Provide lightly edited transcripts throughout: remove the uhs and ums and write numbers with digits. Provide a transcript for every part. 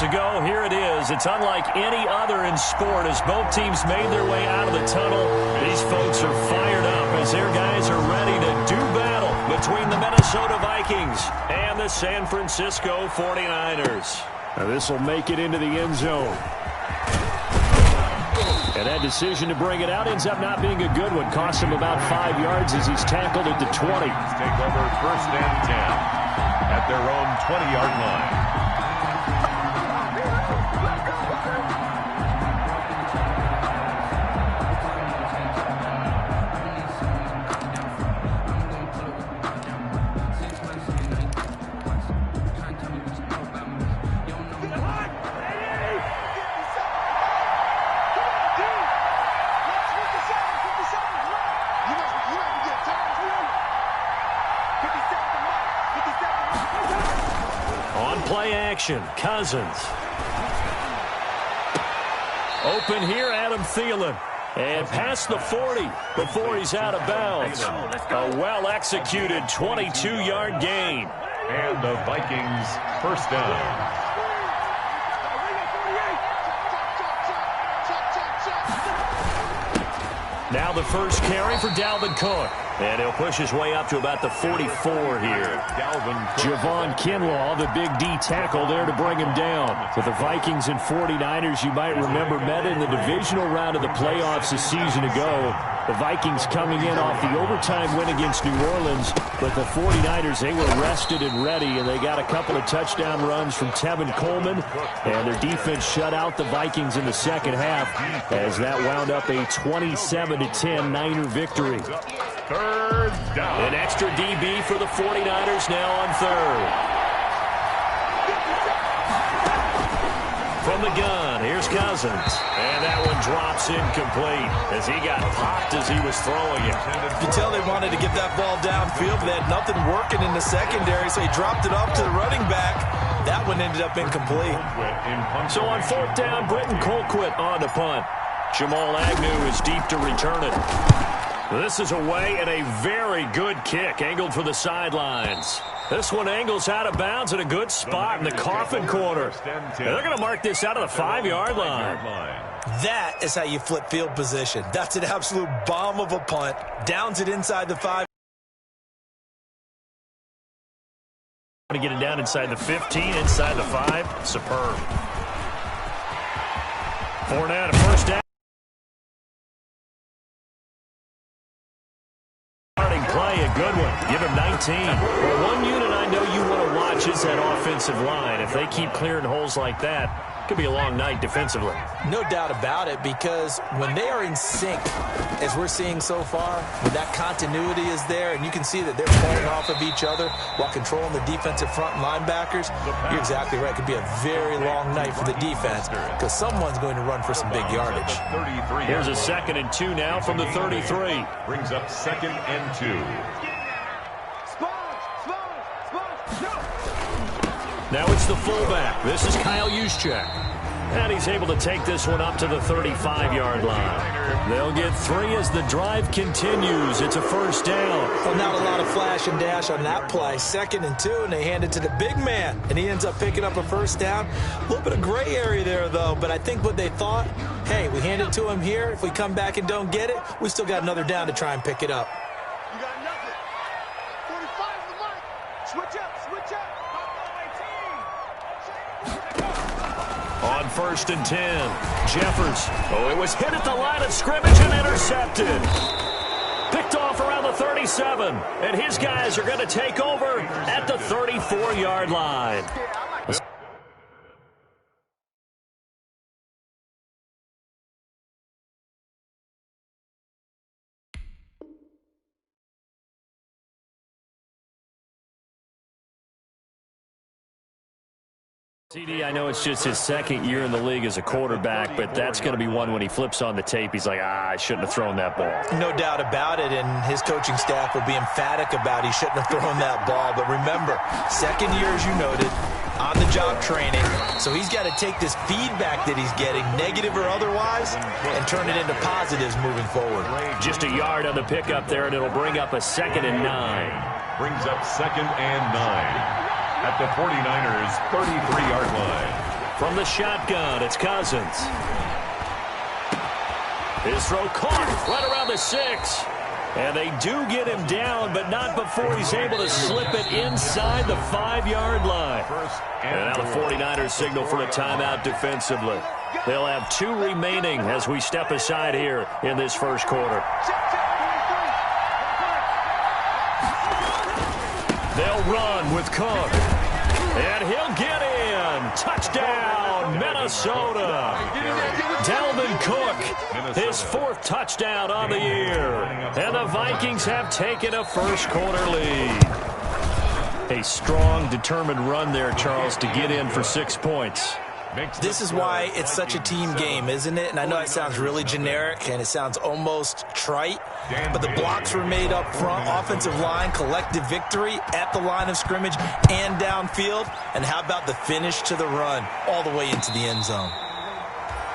minutes ago, here it is. It's unlike any other in sport as both teams made their way out of the tunnel. These folks are fired up as their guys are ready to do battle between the Minnesota Vikings and the San Francisco 49ers. Now this will make it into the end zone. And that decision to bring it out ends up not being a good one. Cost him about 5 yards as he's tackled at the 20. Take over 1st and 10 at their own 20-yard line. Play action, Cousins. Open here, Adam Thielen. And past the 40 before he's out of bounds. A well-executed 22-yard gain. And the Vikings first down. Now the first carry for Dalvin Cook. And he'll push his way up to about the 44 here. Javon Kinlaw, the big D tackle there to bring him down. With the Vikings and 49ers, you might remember, met in the divisional round of the playoffs a season ago. The Vikings coming in off the overtime win against New Orleans. But the 49ers, they were rested and ready, and they got a couple of touchdown runs from Tevin Coleman. And their defense shut out the Vikings in the second half as that wound up a 27-10 Niner victory. Third down. An extra DB for the 49ers now on third. From the gun, here's Cousins. And that one drops incomplete as he got popped as he was throwing it. You can tell they wanted to get that ball downfield, but they had nothing working in the secondary, so he dropped it off to the running back. That one ended up incomplete. So on 4th down, Britton Colquitt on to punt. Jamal Agnew is deep to return it. This is away and a very good kick angled for the sidelines. This one angles out of bounds at a good spot in the coffin corner. And they're going to mark this out of the 5-yard line. That is how you flip field position. That's an absolute bomb of a punt. Downs it inside the 5. To get it down inside the 15, inside the 5. Superb. Fournette, a first down. Play, a good one. Give him 19. Well, one unit I know you want to watch is that offensive line. If they keep clearing holes like that, it could be a long night defensively. No doubt about it, because when they are in sync, as we're seeing so far, when that continuity is there, and you can see that they're playing off of each other while controlling the defensive front linebackers, you're exactly right. It could be a very long night for the defense because someone's going to run for some big yardage. Here's a 2nd and 2 now from the 33. Brings up 2nd and 2. Now it's the fullback. This is Kyle Juszczyk. And he's able to take this one up to the 35-yard line. They'll get 3 as the drive continues. It's a first down. Well, not a lot of flash and dash on that play. 2nd and 2, and they hand it to the big man. And he ends up picking up a first down. A little bit of gray area there, though. But I think what they thought, hey, we hand it to him here. If we come back and don't get it, we still got another down to try and pick it up. You got nothing. 45 the mic. Switch up, switch up. On 1st and 10, Jeffers. Oh, it was hit at the line of scrimmage and intercepted. Picked off around the 37, and his guys are going to take over at the 34-yard line. CD, I know it's just his 2nd year in the league as a quarterback, but that's going to be one when he flips on the tape. He's like, I shouldn't have thrown that ball. No doubt about it, and his coaching staff will be emphatic about he shouldn't have thrown that ball. But remember, 2nd year, as you noted, on-the-job training. So he's got to take this feedback that he's getting, negative or otherwise, and turn it into positives moving forward. Just a yard on the pickup there, and it'll bring up a 2nd and 9. Brings up 2nd and 9. At the 49ers' 33-yard line. From the shotgun, it's Cousins. His throw caught right around the 6. And they do get him down, but not before he's able to slip it inside the 5-yard line. And now the 49ers signal for a timeout defensively. They'll have 2 remaining as we step aside here in this first quarter. They'll run with Cook. And he'll get in. Touchdown, Minnesota. Dalvin Cook, his 4th touchdown on the year. And the Vikings have taken a first-quarter lead. A strong, determined run there, Charles, to get in for 6 points. This is why it's such a team game, isn't it? And I know it sounds really generic and it sounds almost trite, but the blocks were made up front, offensive line, collective victory at the line of scrimmage and downfield. And how about the finish to the run all the way into the end zone?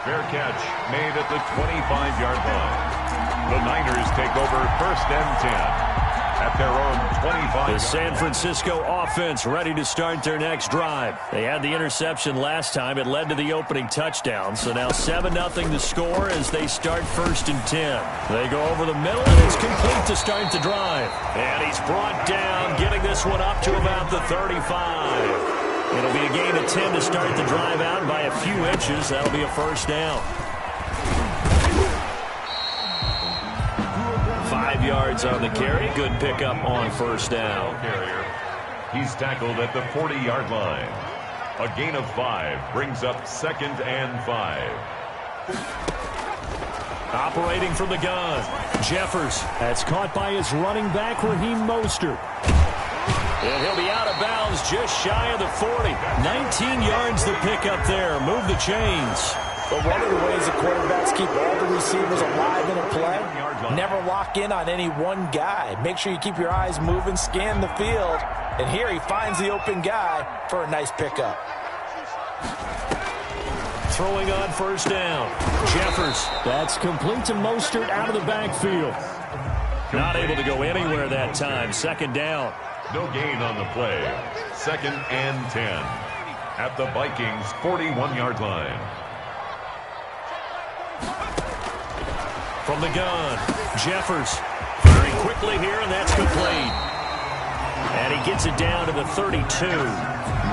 Fair catch made at the 25-yard line. The Niners take over 1st and 10 at their own 25. The San Francisco offense ready to start their next drive. They had the interception last time. It led to the opening touchdown. So now 7-0 to score as they start 1st and 10. They go over the middle, and it's complete to start the drive. And he's brought down, getting this one up to about the 35. It'll be a gain of 10 to start the drive out by a few inches. That'll be a first down. 5 yards on the carry. Good pickup on first down. He's tackled at the 40-yard line. A gain of 5 brings up 2nd and 5. Operating from the gun, Jeffers. That's caught by his running back, Raheem Mostert. And he'll be out of bounds just shy of the 40. 19 yards the pickup there. Move the chains. But one of the ways the quarterbacks keep all the receivers alive in a play, never lock in on any one guy. Make sure you keep your eyes moving, scan the field. And here he finds the open guy for a nice pickup. Throwing on first down, Jeffers. That's complete to Mostert out of the backfield. Not able to go anywhere that time. 2nd down. No gain on the play. 2nd and 10 at the Vikings' 41-yard line. From the gun, Jeffers. Very quickly here, and that's complete. And he gets it down to the 32.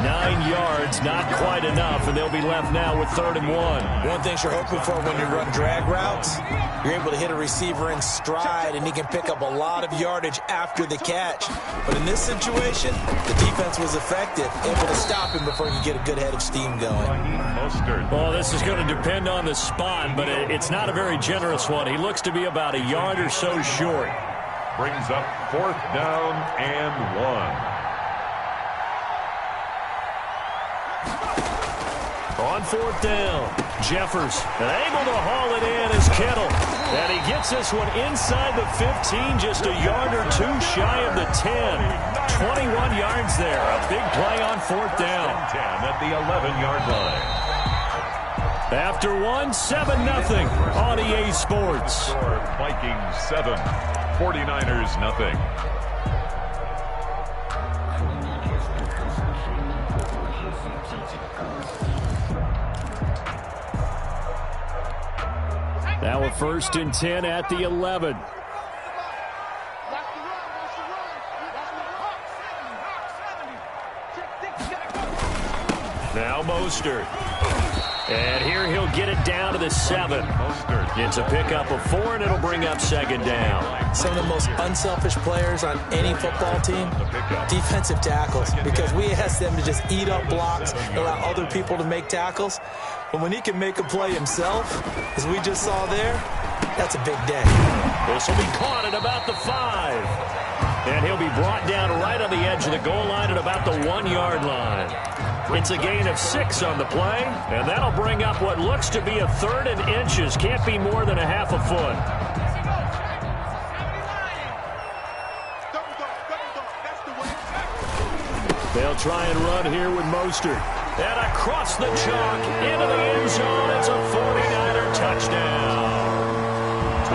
9 yards, not quite enough, and they'll be left now with 3rd and 1. One thing you're hoping for when you run drag routes, you're able to hit a receiver in stride, and he can pick up a lot of yardage after the catch. But in this situation, the defense was effective, able to stop him before he could get a good head of steam going. Well, this is going to depend on the spot, but it's not a very generous one. He looks to be about a yard or so short. Brings up 4th down and 1. On 4th down, Jeffers, and able to haul it in is Kittle. And he gets this one inside the 15, just a yard or 2 shy of the 10. 21 yards there, a big play on 4th down. 10 at the 11-yard line. After 7-0 on EA Sports. Vikings 7, 49ers nothing. Now a 1st and 10 at the 11. Now Mostert. And here he'll get it down to the 7. It's a pickup of 4, and it'll bring up 2nd down. Some of the most unselfish players on any football team, defensive tackles, because we ask them to just eat up blocks, allow other people to make tackles. But when he can make a play himself, as we just saw there, that's a big day. This will be caught at about the 5. And he'll be brought down right on the edge of the goal line at about the 1-yard line. It's a gain of 6 on the play, and that'll bring up what looks to be a 3rd and inches. Can't be more than a half a foot. They'll try and run here with Mostert. And across the chalk, into the end zone, it's a 49er touchdown.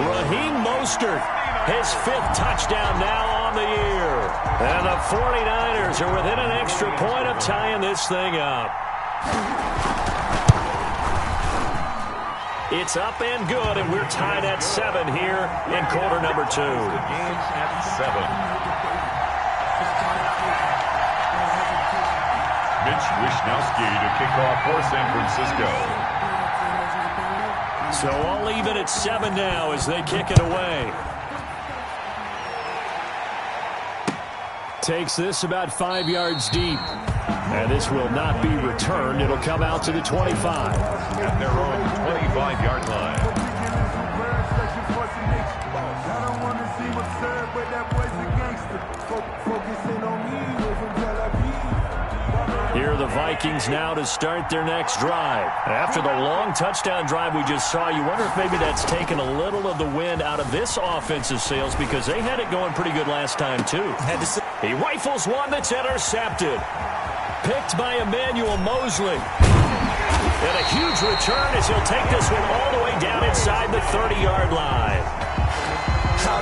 Raheem Mostert, his 5th touchdown now on the year. And the 49ers are within an extra point of tying this thing up. It's up and good, and we're tied at 7 here in quarter number 2. The game at 7. Mitch Wishnowsky to kick off for San Francisco. So all even at 7 now as they kick it away. Takes this about 5 yards deep. And this will not be returned. It'll come out to the 25. At their own 25-yard line. Here are the Vikings now to start their next drive. After the long touchdown drive we just saw, you wonder if maybe that's taken a little of the wind out of this offensive sails because they had it going pretty good last time, too. He rifles one that's intercepted. Picked by Emmanuel Mosley. And a huge return as he'll take this one all the way down inside the 30-yard line.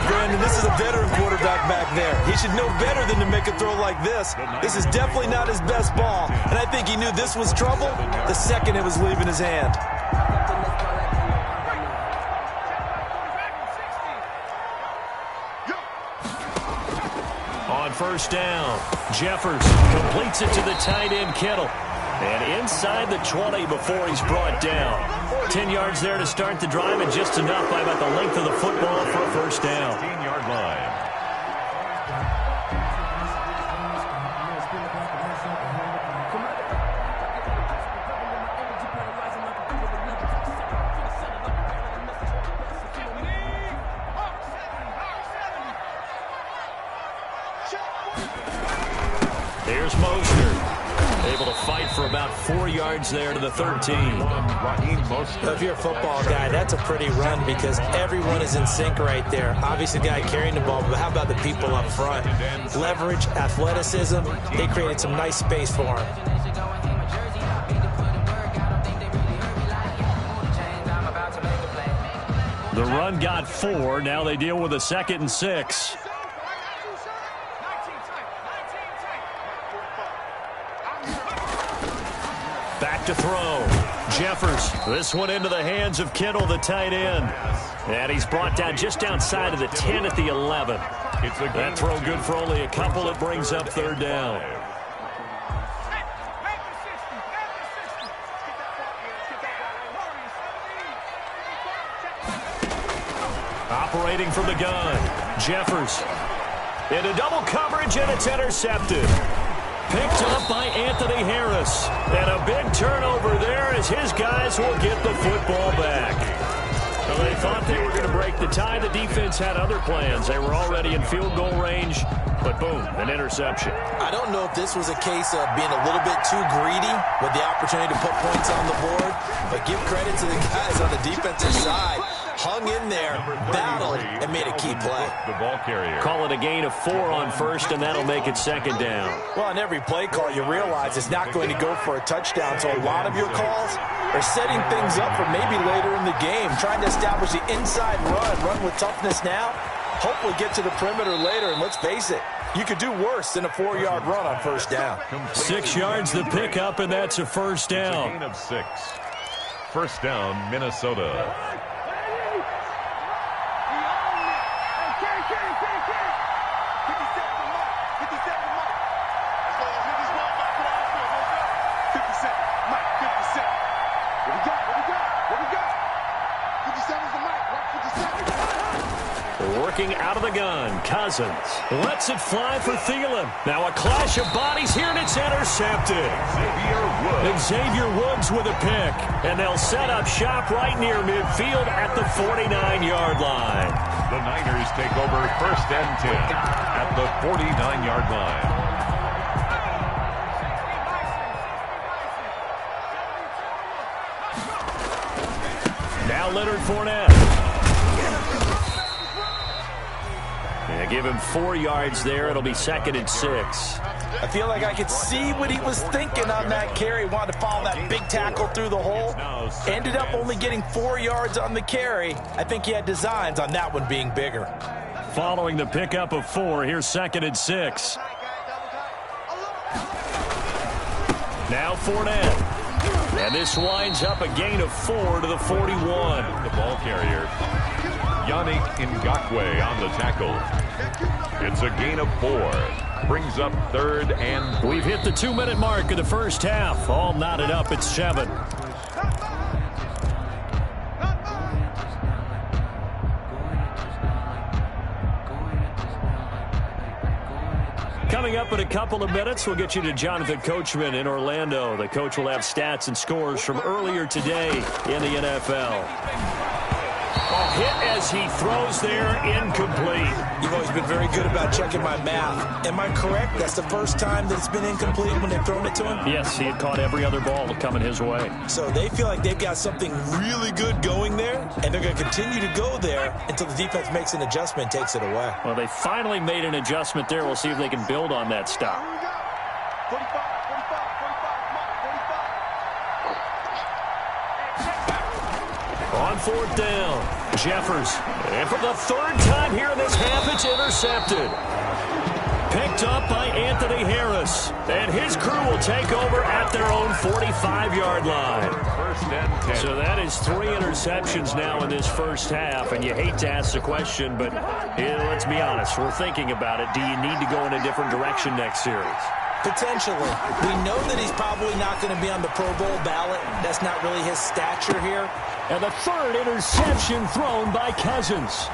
Brandon, this is a veteran quarterback back there. He should know better than to make a throw like this. This is definitely not his best ball. And I think he knew this was trouble the second it was leaving his hand. On first down, Jeffers completes it to the tight end Kittle. And inside the 20 before he's brought down. 10 yards there to start the drive and just enough by about the length of the football for a first down. 15-yard line. Here's Mostert. Able to fight for about 4 yards there to the 13. If you're a football guy, that's a pretty run because everyone is in sync right there. Obviously, the guy carrying the ball, but how about the people up front? Leverage, athleticism, they created some nice space for him. The run got 4. Now they deal with a 2nd and 6. Back to throw. Jeffers. This one into the hands of Kittle, the tight end. And he's brought down just outside of the 10 at the 11. That throw good for only a couple. It brings up third down. Operating from the gun. Jeffers. Into double coverage, and it's intercepted. Picked up by Anthony Harris. And a big turnover there as his guys will get the football back. Well, they thought they were going to break the tie. The defense had other plans. They were already in field goal range, but boom, an interception. I don't know if this was a case of being a little bit too greedy with the opportunity to put points on the board, but give credit to the guys on the defensive side. Hung in there, battled, and made a key play. The ball carrier. Call it a gain of 4 on first, and that'll make it second down. Well, on every play call, you realize it's not going to go for a touchdown, so a lot of your calls are setting things up for maybe later in the game, trying to establish the inside run with toughness now, hopefully get to the perimeter later, and let's face it, you could do worse than a 4-yard run on first down. 6 yards the pickup, and that's a first down. Gain of 6. First down, Minnesota. Working out of the gun, Cousins lets it fly for Thielen. Now a clash of bodies here, and it's intercepted. Xavier Woods with a pick, and they'll set up shop right near midfield at the 49-yard line. The Niners take over first and 10 at the 49-yard line. Now Leonard Fournette. Give him 4 yards there. It'll be 2nd and 6. I feel like I could see what he was thinking on that carry. Wanted to follow that big tackle through the hole. Ended up only getting 4 yards on the carry. I think he had designs on that one being bigger. Following the pickup of 4, here's 2nd and 6. Now Fournette. And this winds up a gain of 4 to the 41. The ball carrier, Yannick Ngakoue on the tackle. It's a gain of 4. Brings up 3rd and 3. We've hit the 2-minute mark of the first half. All knotted up at 7. Coming up in a couple of minutes, we'll get you to Jonathan Coachman in Orlando. The coach will have stats and scores from earlier today in the NFL. Hit as he throws there, incomplete. You've always been very good about checking my math. Am I correct? That's the first time that it's been incomplete when they've thrown it to him? Yes, he had caught every other ball coming his way. So they feel like they've got something really good going there, and they're going to continue to go there until the defense makes an adjustment and takes it away. Well, they finally made an adjustment there. We'll see if they can build on that stop. 45, 45, 45, 45. On 4th down, Jeffers. And for the 3rd time here in this half, it's intercepted. Picked up by Anthony Harris. And his crew will take over at their own 45-yard line. 1st and 10. So that is 3 interceptions now in this first half. And you hate to ask the question, but let's be honest. We're thinking about it. Do you need to go in a different direction next series? Potentially. We know that he's probably not going to be on the Pro Bowl ballot. That's not really his stature here. And the 3rd interception thrown by Cousins.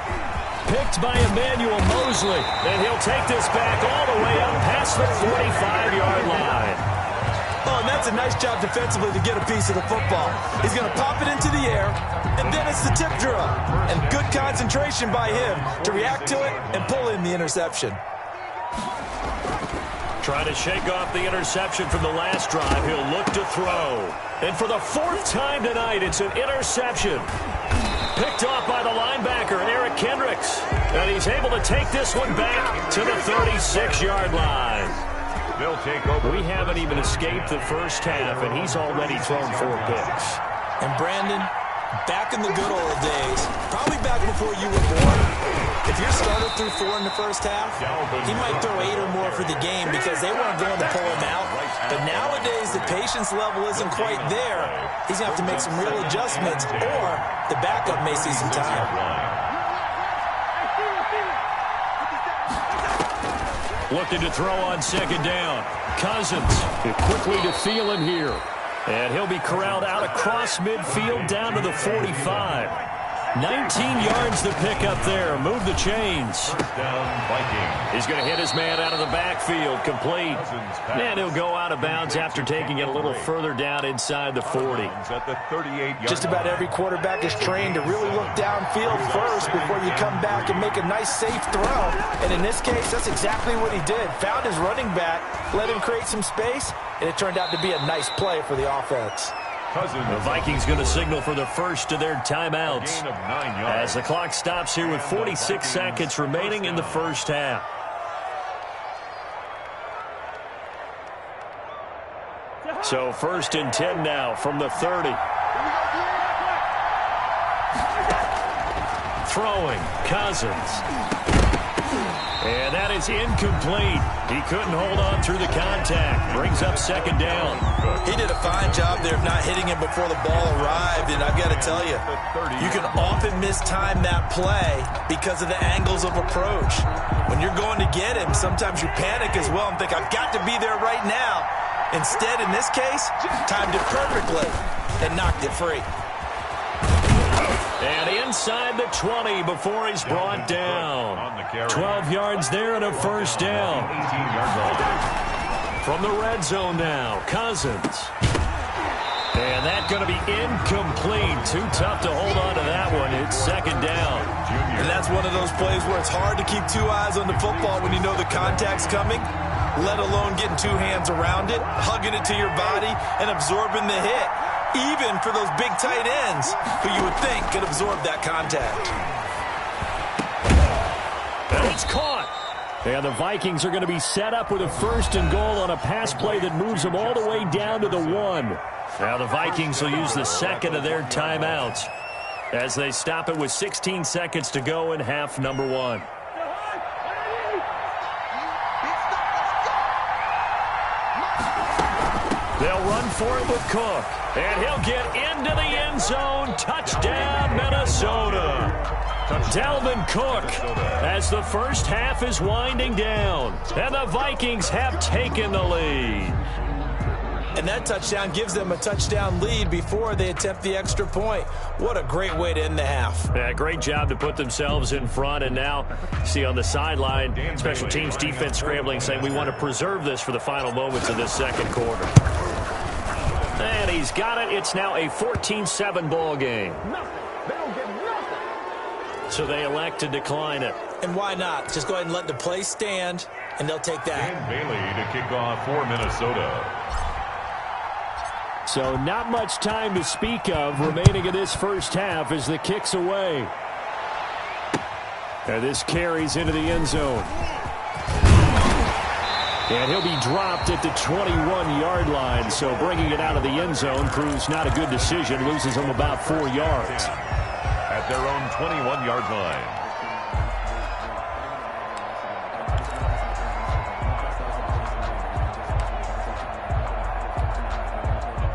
Picked by Emmanuel Mosley. And he'll take this back all the way up past the 45-yard line. Oh, and that's a nice job defensively to get a piece of the football. He's going to pop it into the air, and then it's the tip drill. And good concentration by him to react to it and pull in the interception. Trying to shake off the interception from the last drive. He'll look to throw. And for the 4th time tonight, it's an interception. Picked off by the linebacker, Eric Kendricks. And he's able to take this one back to the 36-yard line. They'll take over. We haven't even escaped the first half, and he's already thrown 4 picks. And Brandon, back in the good old days, probably back before you were born, if your starter threw 4 in the first half, he might throw 8 or more for the game because they weren't going to pull him out. But nowadays, the patience level isn't quite there. He's going to have to make some real adjustments, or the backup may see some time. Looking to throw on 2nd down. Cousins quickly to Thielen here. And he'll be corralled out across midfield down to the 45. 19 yards to pick up there. Move the chains. 1st down, Vikings. He's going to hit his man out of the backfield. Complete. And he'll go out of bounds after taking it a little further down inside the 40. At the 38-yard Just about every quarterback is trained to really look downfield first before you come back and make a nice, safe throw. And in this case, that's exactly what he did. Found his running back, let him create some space, and it turned out to be a nice play for the offense. The Vikings going to signal for the first of their timeouts Gain of 9 yards. as the clock stops here with 46 seconds remaining in the first half. So 1st and 10 now from the 30. Throwing, Cousins. And that is incomplete. He couldn't hold on through the contact. Brings up 2nd down. He did a fine job there of not hitting him before the ball arrived, and I've got to tell you, you can often mistime that play because of the angles of approach. When you're going to get him, sometimes you panic as well and think, I've got to be there right now. Instead, in this case, timed it perfectly and knocked it free. And inside the 20 before he's brought down. 12 yards there and a 1st down. 18-yard line. From the red zone now, Cousins. And that's going to be incomplete. Too tough to hold on to that one. It's 2nd down. And that's one of those plays where it's hard to keep 2 eyes on the football when you know the contact's coming, let alone getting 2 hands around it, hugging it to your body, and absorbing the hit. Even for those big tight ends who you would think could absorb that contact. And it's caught. And the Vikings are going to be set up with a 1st and goal on a pass play that moves them all the way down to the 1. Now the Vikings will use the 2nd of their timeouts as they stop it with 16 seconds to go in half number 1. They'll run for it with Cook. And he'll get into the end zone. Touchdown, Minnesota. Dalvin Cook as the first half is winding down. And the Vikings have taken the lead. And that touchdown gives them a touchdown lead before they attempt the extra point. What a great way to end the half. Yeah, great job to put themselves in front. And now, see on the sideline, special teams defense scrambling, saying we want to preserve this for the final moments of this second quarter. And he's got it. It's now a 14-7 ball game. So they elect to decline it. And why not? Just go ahead and let the play stand, and they'll take that. Dan Bailey to kick off for Minnesota. So not much time to speak of remaining in this first half as the kick's away. And this carries into the end zone. And he'll be dropped at the 21-yard line. So bringing it out of the end zone proves not a good decision. Loses him about 4 yards. At their own 21-yard line.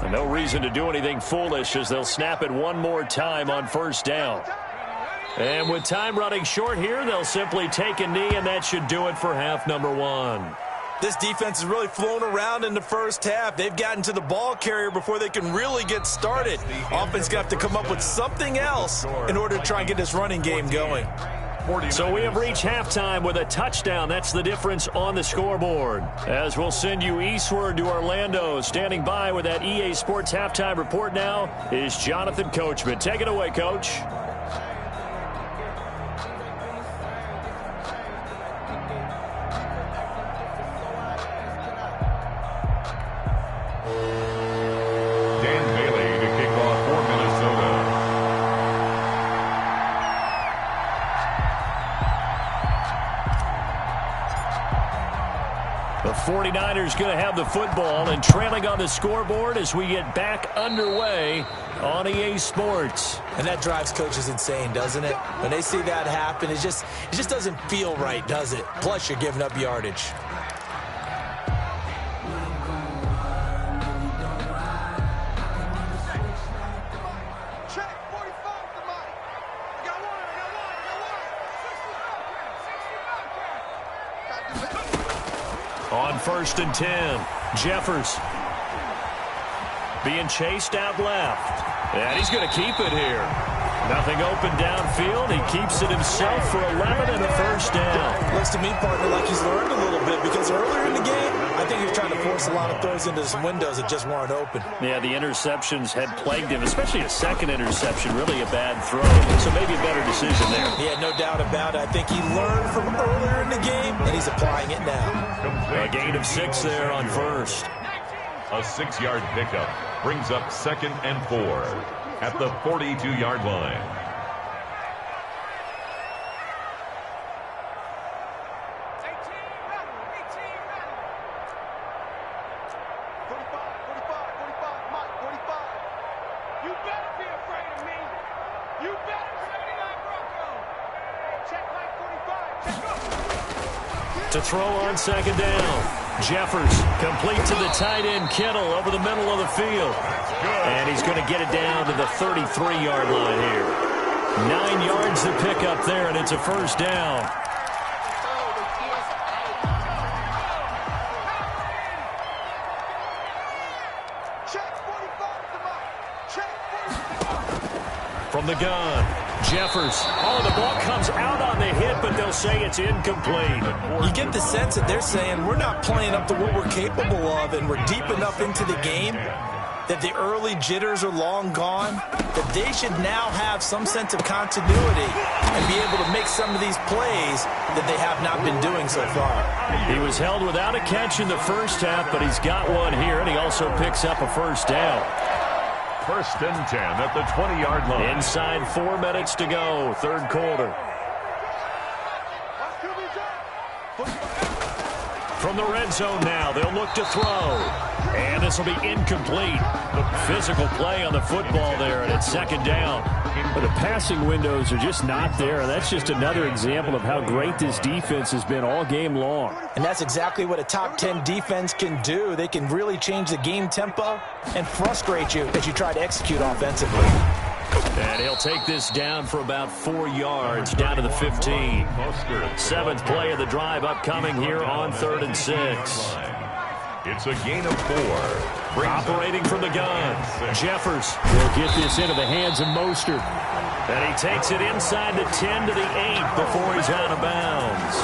No reason to do anything foolish as they'll snap it one more time on first down. And with time running short here, they'll simply take a knee, and that should do it for half number one. This defense has really flown around in the first half. They've gotten to the ball carrier before they can really get started. Offense got to come up with something else in order to try and get this running game going. So we have reached halftime with a touchdown. That's the difference on the scoreboard. As we'll send you eastward to Orlando. Standing by with that EA Sports halftime report now is Jonathan Coachman. Take it away, Coach. Dan Bailey to kick off for Minnesota. The 49ers going to have the football and trailing on the scoreboard as we get back underway on EA Sports. And that drives coaches insane, doesn't it? When they see that happen, it just doesn't feel right, does it? Plus, you're giving up yardage. On 1st and 10, Jeffers being chased out left. And he's going to keep it here. Nothing open downfield. He keeps it himself for 11 and a first down. Looks to me, partner, like he's learned a little bit because earlier in the game, I think he was trying to force a lot of throws into some windows that just weren't open. Yeah, the interceptions had plagued him, especially a second interception, really a bad throw. So maybe a better decision there. Yeah, no doubt about it. I think he learned from earlier in the game, and he's applying it now. A gain of 6 there on first. A 6-yard pickup brings up 2nd and 4 at the 42-yard line. To throw on 2nd down. Jeffers complete to the tight end Kittle over the middle of the field. And he's going to get it down to the 33-yard line here. 9 yards to pick up there, and it's a first down. From the gun, Jeffers. Oh, the ball comes out on the hit, but they'll say it's incomplete. You get the sense that they're saying we're not playing up to what we're capable of, and we're deep enough into the game that the early jitters are long gone, that they should now have some sense of continuity and be able to make some of these plays that they have not been doing so far. He was held without a catch in the first half, but he's got one here, and he also picks up a first down. 1st and 10 at the 20-yard line. Inside 4 minutes to go, third quarter. From the red zone now, they'll look to throw. And this will be incomplete. Physical play on the football there, and it's second down. But the passing windows are just not there. That's just another example of how great this defense has been all game long. And that's exactly what a top 10 defense can do. They can really change the game tempo and frustrate you as you try to execute offensively. And he'll take this down for about 4 yards, down to the 15. 7th play of the drive upcoming here on 3rd and 6. It's a gain of 4. Operating from the gun. Jeffers will get this into the hands of Mostert. And he takes it inside the 10 to the 8 before he's out of bounds.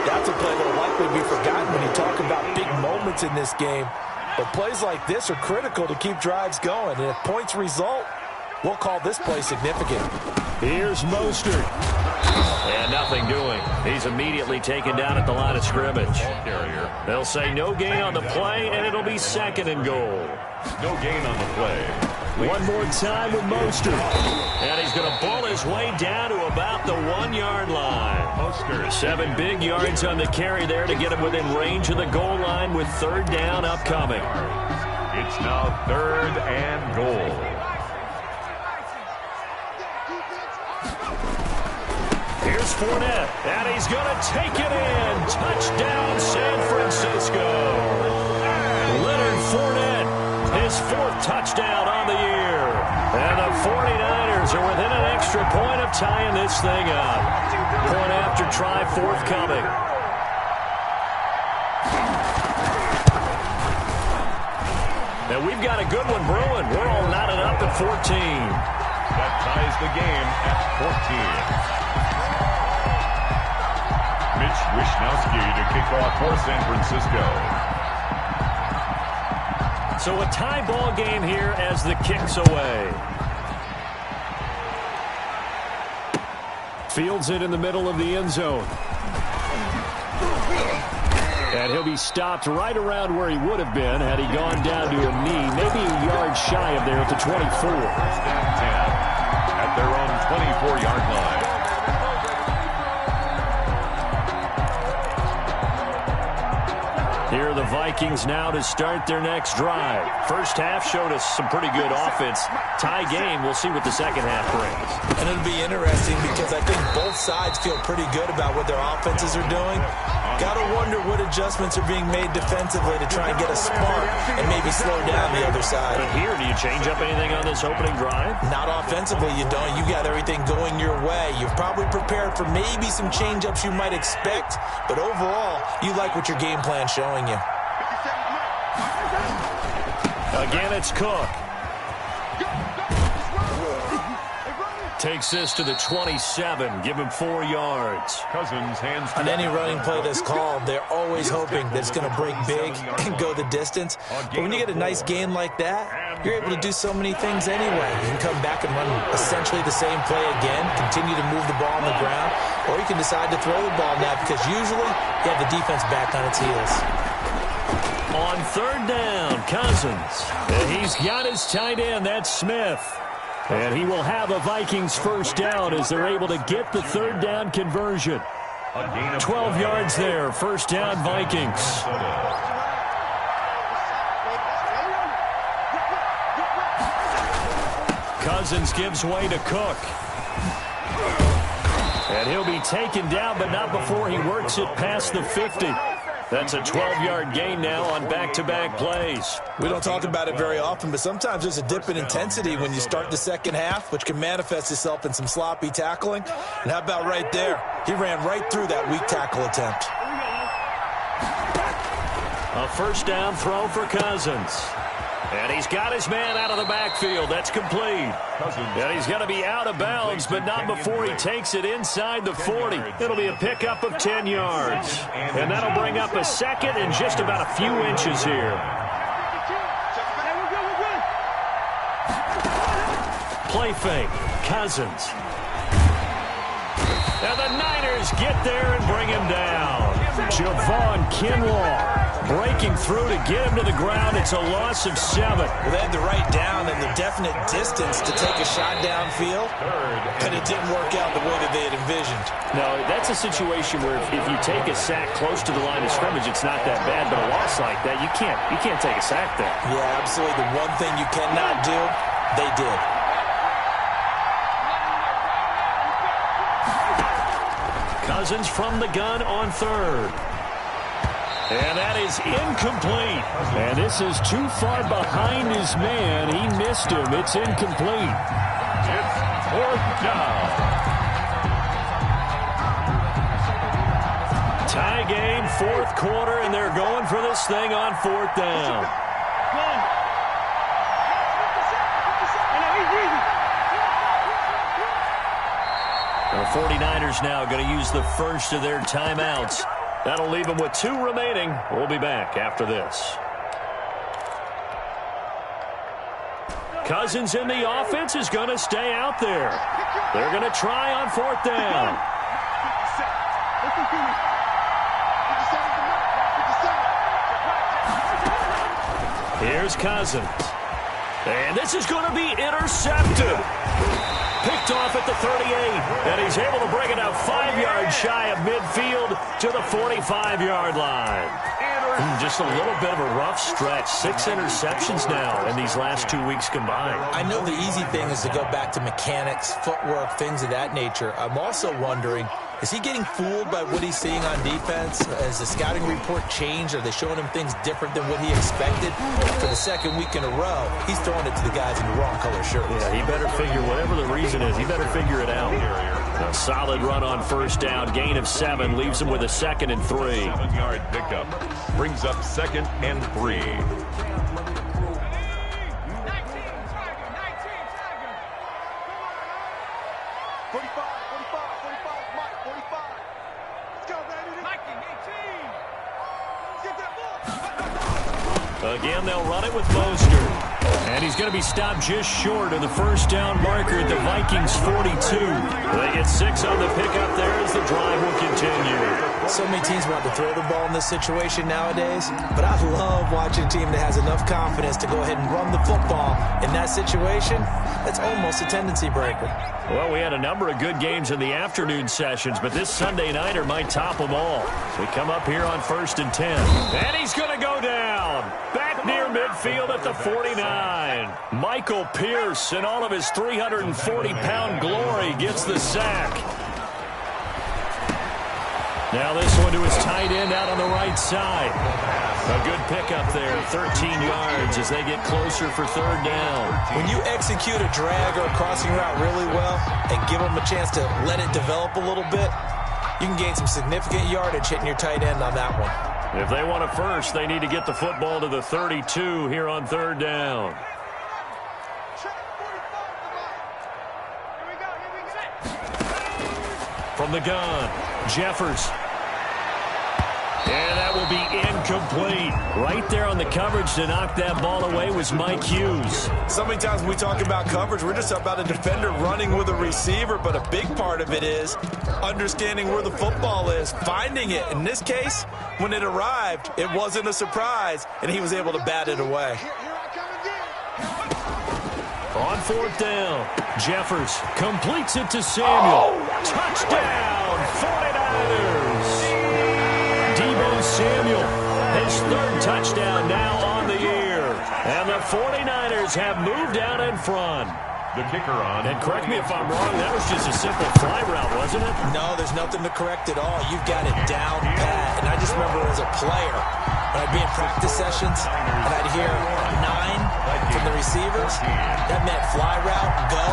That's a play that will likely be forgotten when you talk about big moments in this game. But plays like this are critical to keep drives going. And if points result, we'll call this play significant. Here's Mostert. And nothing doing. He's immediately taken down at the line of scrimmage. They'll say no gain on the play, and it'll be 2nd and goal. No gain on the play. One more time with Mostert. And he's going to bull his way down to about the 1-yard line. Mostert. 7 big yards on the carry there to get him within range of the goal line with 3rd down upcoming. It's now 3rd and goal. Here's Fournette, and he's going to take it in. Touchdown, San Francisco. Leonard Fournette, his 4th touchdown on the year. And the 49ers are within an extra point of tying this thing up. Point after try forthcoming. And we've got a good one brewing. We're all knotted up at 14. That ties the game at 14. Mitch Wishnowsky to kick off for San Francisco. So a tie ball game here as the kick's away. Fields it in the middle of the end zone. And he'll be stopped right around where he would have been had he gone down to a knee, maybe a yard shy of there at the 24. 10 at their own 24-yard line. Here are the Vikings now to start their next drive. First half showed us some pretty good offense. Tie game, we'll see what the second half brings. And it'll be interesting because I think both sides feel pretty good about what their offenses are doing. Got to wonder what adjustments are being made defensively to try and get a spark and maybe slow down the other side. But here, do you change up anything on this opening drive? Not offensively, you don't. You got everything going your way. You've probably prepared for maybe some change-ups you might expect, but overall, you like what your game plan's showing you. Again, it's Cook. Takes this to the 27. Give him 4 yards. Cousins hands On any running play that's called, they're always hoping that it's going to break big and go the distance. But when you get a nice gain like that, you're able to do so many things anyway. You can come back and run essentially the same play again, continue to move the ball on the ground, or you can decide to throw the ball now because usually you have the defense back on its heels. On 3rd down, Cousins. And he's got his tight end. That's Smith. And he will have a Vikings first down as they're able to get the 3rd down conversion. 12 yards there. First down, Vikings. Cousins gives way to Cook. And he'll be taken down, but not before he works it past the 50. That's a 12-yard gain now on back-to-back plays. We don't talk about it very often, but sometimes there's a dip in intensity when you start the second half, which can manifest itself in some sloppy tackling. And how about right there? He ran right through that weak tackle attempt. A first down throw for Cousins. And he's got his man out of the backfield. That's complete. And he's going to be out of bounds, but not before he takes it inside the 40. It'll be a pickup of 10 yards. And that'll bring up a second and just about a few inches here. Play fake. Cousins. And the Niners get there and bring him down. Javon Kinlaw breaking through to get him to the ground. It's a loss of 7. Well, they had the right down and the definite distance to take a shot downfield, but it didn't work out the way that they had envisioned. No, that's a situation where if you take a sack close to the line of scrimmage, it's not that bad, but a loss like that, you can't take a sack there. Yeah, absolutely. The one thing you cannot do, they did. Cousins from the gun on 3rd. And that is incomplete. And this is too far behind his man. He missed him. It's incomplete. It's 4th down. Tie game, 4th quarter, and they're going for this thing on 4th down. The 49ers now going to use the first of their timeouts. That'll leave them with 2 remaining. We'll be back after this. Cousins in the offense is going to stay out there. They're going to try on 4th down. Here's Cousins. And this is going to be intercepted. Picked off at the 38, and he's able to bring it out 5 yards shy of midfield to the 45-yard line. Just a little bit of a rough stretch. 6 interceptions now in these last 2 weeks combined. I know the easy thing is to go back to mechanics, footwork, things of that nature. I'm also wondering, is he getting fooled by what he's seeing on defense? Has the scouting report changed? Are they showing him things different than what he expected? For the 2nd week in a row, he's throwing it to the guys in the wrong color shirts. Yeah, he better figure, whatever the reason is, he better figure it out. A solid run on 1st down, gain of 7, leaves him with a 2nd and 3. 7-yard pickup brings up 2nd and 3. Again, they'll run it with Mostert. And he's going to be stopped just short of the 1st down marker at the Vikings 42. They get 6 on the pickup there as the drive will continue. So many teams want to throw the ball in this situation nowadays, but I love watching a team that has enough confidence to go ahead and run the football. In that situation, that's almost a tendency breaker. Well, we had a number of good games in the afternoon sessions, but this Sunday nighter might top them all. We come up here on 1st and 10. And he's going to go down. Back near midfield at the 49. Michael Pierce, in all of his 340-pound glory, gets the sack. Now this one to his tight end out on the right side. A good pickup there, 13 yards as they get closer for 3rd down. When you execute a drag or a crossing route really well and give them a chance to let it develop a little bit, you can gain some significant yardage hitting your tight end on that one. If they want a first, they need to get the football to the 32 here on 3rd down. From the gun, Jeffers. And that will be incomplete. Right there on the coverage to knock that ball away was Mike Hughes. So many times when we talk about coverage, we're just about a defender running with a receiver, but a big part of it is understanding where the football is, finding it. In this case, when it arrived, it wasn't a surprise, and he was able to bat it away. On 4th down, Jeffers completes it to Samuel. Touchdown, 49ers. Deebo Samuel, his 3rd touchdown now on the year. And the 49ers have moved out in front. The kicker on. And correct me if I'm wrong, that was just a simple fly route, wasn't it? No, there's nothing to correct at all. You've got it down pat. And I just remember as a player, when I'd be in practice sessions, and I'd hear 9 from the receivers, that meant fly route, go,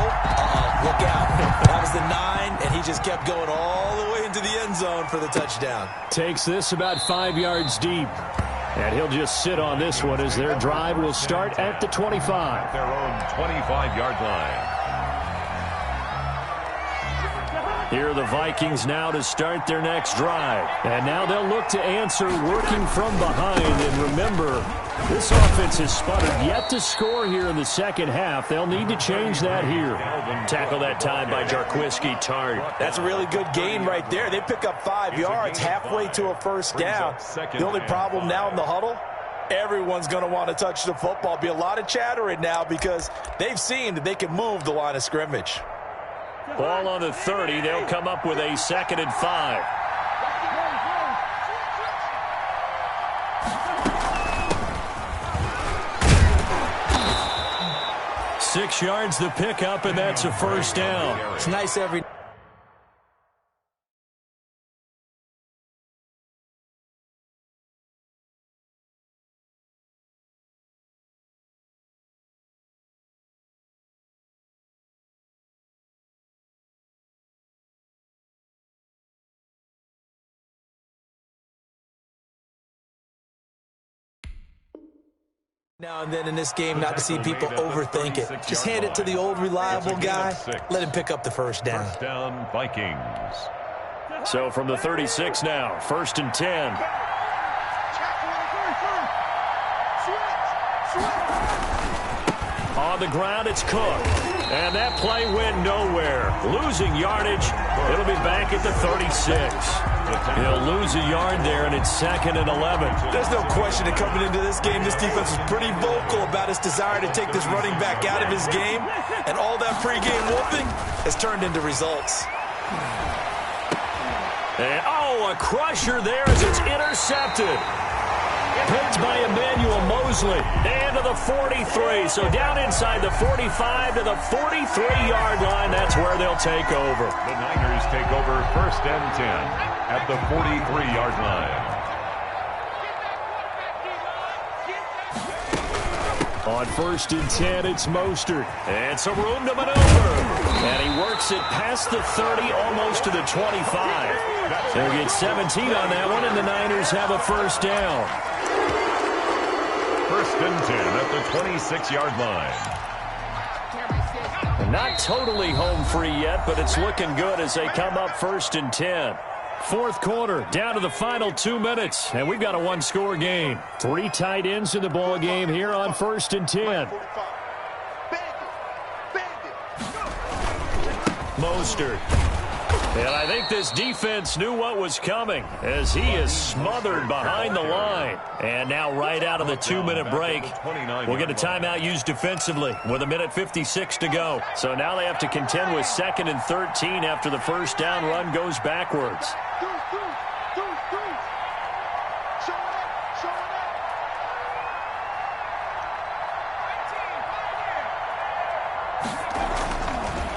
look out. That was the 9, and he just kept going all the way into the end zone for the touchdown. Takes this about 5 yards deep. And he'll just sit on this one as their drive will start at the 25. Their own 25-yard line. Here are the Vikings now to start their next drive. And now they'll look to answer working from behind. And remember, This offense has sputtered yet to score here in the second half. They'll need to change that here. Tackle that time by Jarquiski Tart. That's a really good gain right there. They pick up 5 yards halfway to a first down. The only problem now in the huddle, everyone's going to want to touch the football. Be a lot of chattering now because they've seen that they can move the line of scrimmage. Ball on the 30. They'll come up with a 2nd and 5. Six yards the pickup, and that's a first down. It's nice every... now and then in this game, not to see people overthink it. Just hand it to the old reliable guy. Let him pick up the first down. First down, Vikings. So from the 36 now, 1st and 10. On the ground, it's Cook. And that play went nowhere. Losing yardage. It'll be back at the 36. He'll lose a yard there, and it's 2nd and 11. There's no question that coming into this game, this defense was pretty vocal about its desire to take this running back out of his game. And all that pregame wolfing has turned into results. And, a crusher there as it's intercepted. Picked by Emmanuel Mosley. And to the 43. So down inside the 45 to the 43-yard line. That's where they'll take over. The Niners take over 1st and 10 at the 43-yard line. On 1st and 10, it's Mostert. And some room to maneuver. And he works it past the 30, almost to the 25. They'll get 17 on that one, and the Niners have a first down. 1st and 10 at the 26-yard line. Not totally home free yet, but it's looking good as they come up 1st and 10. Fourth quarter, down to the final 2 minutes, and we've got a one-score game. 3 tight ends in the ball game here on 1st and 10. Mostert. And I think this defense knew what was coming as he is smothered behind the line. And now right out of the 2-minute break, we'll get a timeout used defensively with 1:56 to go. So now they have to contend with 2nd and 13 after the first down run goes backwards.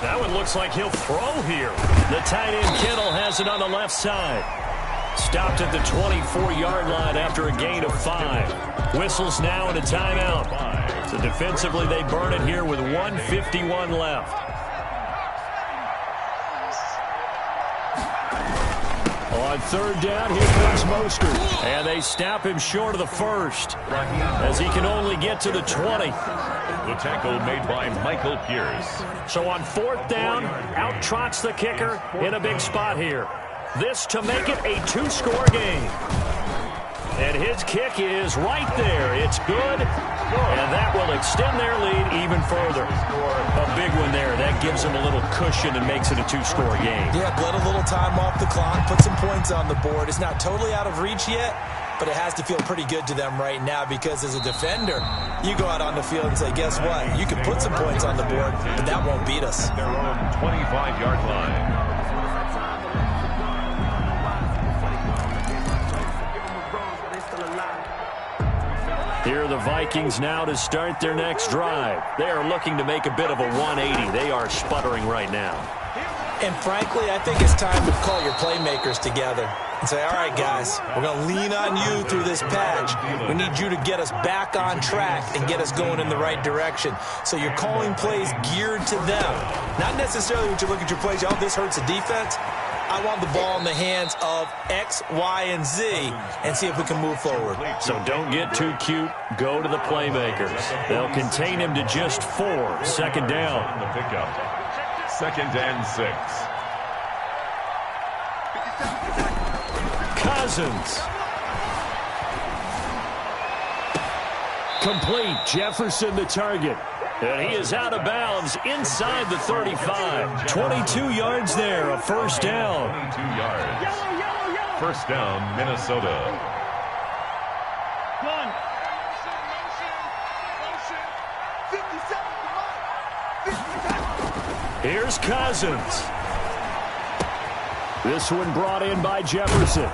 That one looks like he'll throw here. The tight end Kittle has it on the left side. Stopped at the 24-yard line after a gain of 5. Whistles now and a timeout. So defensively they burn it here with 1:51 left. On 3rd down, here comes Mostert. And they snap him short of the first as he can only get to the 20. The tackle made by Michael Pierce. So on 4th down, out trots the kicker in a big spot here. This to make it a 2-score game. And his kick is right there. It's good. And that will extend their lead even further. A big one there. That gives them a little cushion and makes it a 2-score game. Yeah, let a little time off the clock, put some points on the board. It's not totally out of reach yet, but it has to feel pretty good to them right now because as a defender, you go out on the field and say, guess what? You can put some points on the board, but that won't beat us. Their own 25-yard line. Here are the Vikings now to start their next drive. They are looking to make a bit of a 180. They are sputtering right now. And frankly, I think it's time to call your playmakers together and say, all right, guys, we're going to lean on you through this patch. We need you to get us back on track and get us going in the right direction. So you're calling plays geared to them. Not necessarily when you look at your plays, oh, this hurts the defense. I want the ball in the hands of X, Y, and Z and see if we can move forward. So don't get too cute. Go to the playmakers. They'll contain him to just 4. 2nd down. The pickup. 2nd and 6. Cousins. complete. Jefferson the target. And he is out of bounds inside the 35. 22 yards there, a first down. 22 yards. First down, Minnesota. One. Motion. 57 to Mike. Here's Cousins. This one brought in by Jefferson.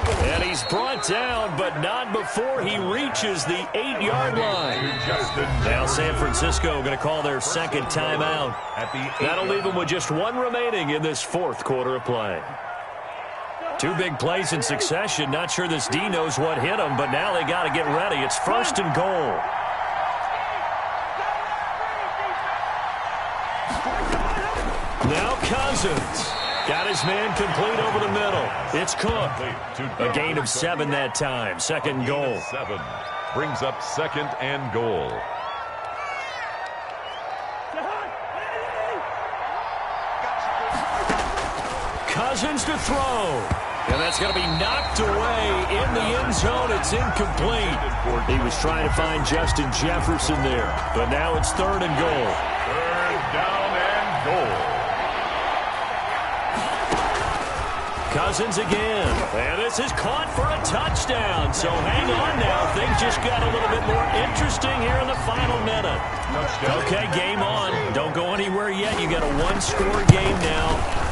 And he's brought down, but not before he reaches the 8-yard line. Now San Francisco going to call their second timeout. That'll leave them with just one remaining in this fourth quarter of play. Two big plays in succession. Not sure this D knows what hit him, but now they got to get ready. It's first and goal. Now Cousins. Got his man complete over the middle. It's Cook. A gain of 7 that time. Second goal. 7 brings up second and goal. Cousins to throw. And that's going to be knocked away in the end zone. It's incomplete. He was trying to find Justin Jefferson there. But now it's third and goal. Third down and goal. Cousins again. And this is caught for a touchdown. So hang on now. Things just got a little bit more interesting here in the final minute. Okay, game on. Don't go anywhere yet. You got a one-score game now.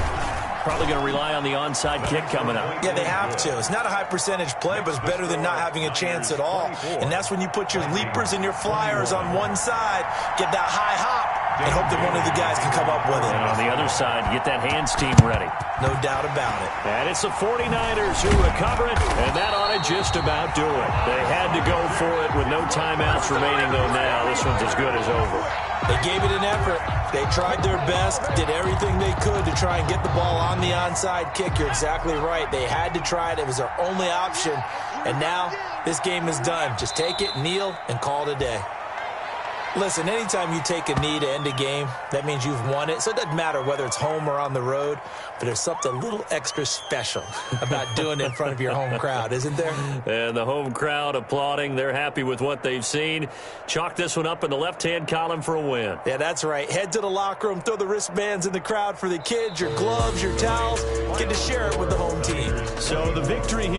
Probably going to rely on the onside kick coming up. Yeah, they have to. It's not a high percentage play, but it's better than not having a chance at all. And that's when you put your leapers and your flyers on one side, get that high hop, and hope that one of the guys can come up with it. And on the other side, get that hands team ready. No doubt about it. And it's the 49ers who recover it, and that ought to just about do it. They had to go for it with no timeouts remaining, though now. This one's as good as over. They gave it an effort. They tried their best, did everything they could to try and get the ball on the onside kick. You're exactly right. They had to try it. It was their only option. And now this game is done. Just take it, kneel, and call it a day. Listen, anytime you take a knee to end a game, that means you've won it. So it doesn't matter whether it's home or on the road, but there's something a little extra special about doing it in front of your home crowd, isn't there? And the home crowd applauding. They're happy with what they've seen. Chalk this one up in the left-hand column for a win. Yeah, that's right. Head to the locker room, throw the wristbands in the crowd for the kids, your gloves, your towels. Get to share it with the home team. So the victory